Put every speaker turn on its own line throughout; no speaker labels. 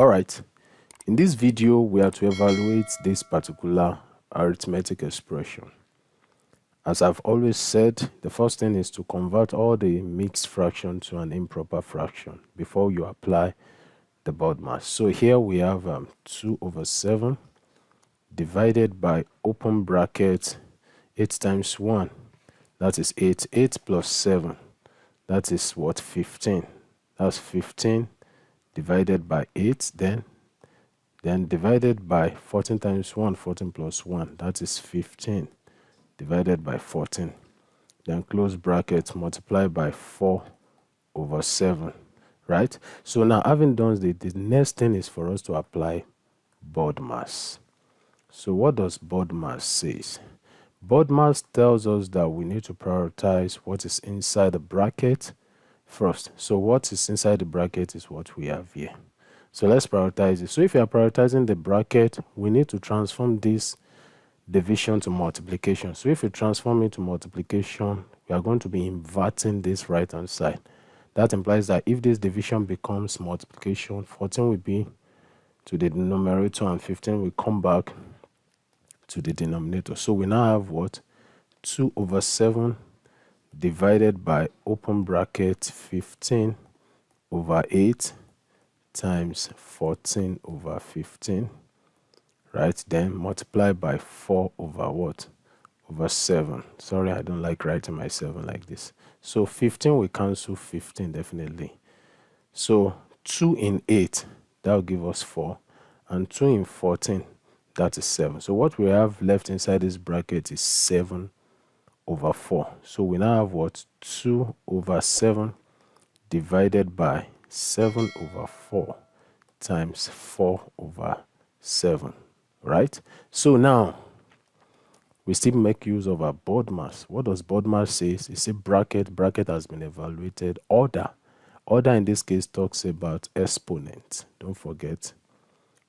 All right, in this video we are to evaluate this particular arithmetic expression. As I've always said, the first thing is to convert all the mixed fraction to an improper fraction before you apply the BODMAS. So here we have 2 over 7 divided by open bracket 8 times 1, that is 8. 8 plus 7, that is what? 15. That's 15 divided by 8, then divided by 14 times 1, 14 plus 1, that is 15 divided by 14. Then close bracket, multiply by 4 over 7, right? So now, having done the next thing is for us to apply BODMAS. So what does BODMAS say? BODMAS tells us that we need to prioritize what is inside the bracket first. So what is inside the bracket is what we have here. So let's prioritize it. So if you are prioritizing the bracket, we need to transform this division to multiplication. So if you transform it to multiplication, we are going to be inverting this right hand side. That implies that if this division becomes multiplication, 14 will be to the numerator and 15 will come back to the denominator. So we now have what? 2 over 7 divided by open bracket 15 over 8 times 14 over 15, right? Then multiply by 4 over what? Over 7. Sorry, I don't like writing my 7 like this. So 15 will cancel 15 definitely. So 2 in 8, that will give us 4, and 2 in 14, that is 7. So what we have left inside this bracket is 7 over 4. So we now have what? 2 over 7 divided by 7 over 4 times 4 over 7, right? So now we still make use of our BODMAS. What does BODMAS say? It says bracket has been evaluated. Order in this case talks about exponent. Don't forget.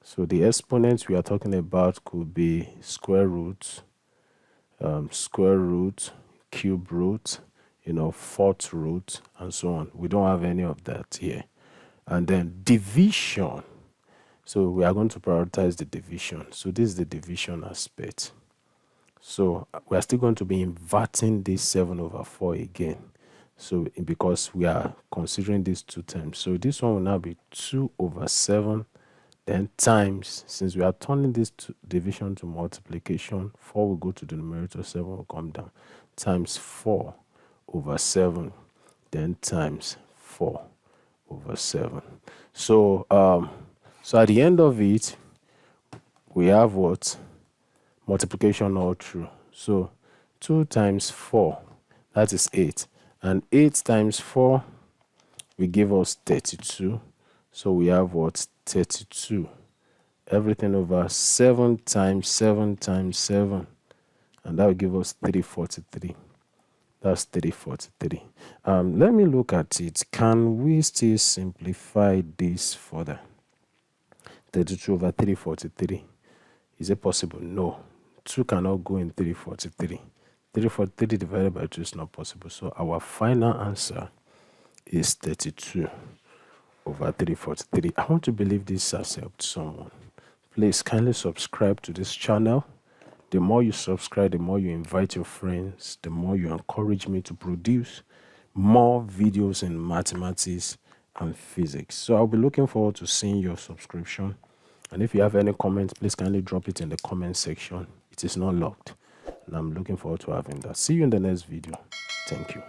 So the exponents we are talking about could be square root, cube root, fourth root, and so on. We don't have any of that here. And then division. So we are going to prioritize the division. So this is the division aspect. So we are still going to be inverting this 7 over 4 again. So because we are considering these two terms. So this one will now be 2 over 7, then times, since we are turning this division to multiplication, 4 will go to the numerator, 7 will come down, times 4 over 7, then times 4 over 7. So so at the end of it, we have what? Multiplication all through. So 2 times 4, that is 8. And 8 times 4 will give us 32. So we have what? 32. Everything over 7 times 7 times 7. And that will give us 343. That's 343. Let me look at it. Can we still simplify this further? 32 over 343. Is it possible? No. 2 cannot go in 343. 343 divided by 2 is not possible. So our final answer is 32 over 343. I want to believe this has helped someone. Please kindly subscribe to this channel. The more you subscribe, the more you invite your friends, the more you encourage me to produce more videos in mathematics and physics. So I'll be looking forward to seeing your subscription. And if you have any comments, please kindly drop it in the comment section. It is not locked. And I'm looking forward to having that. See you in the next video. Thank you.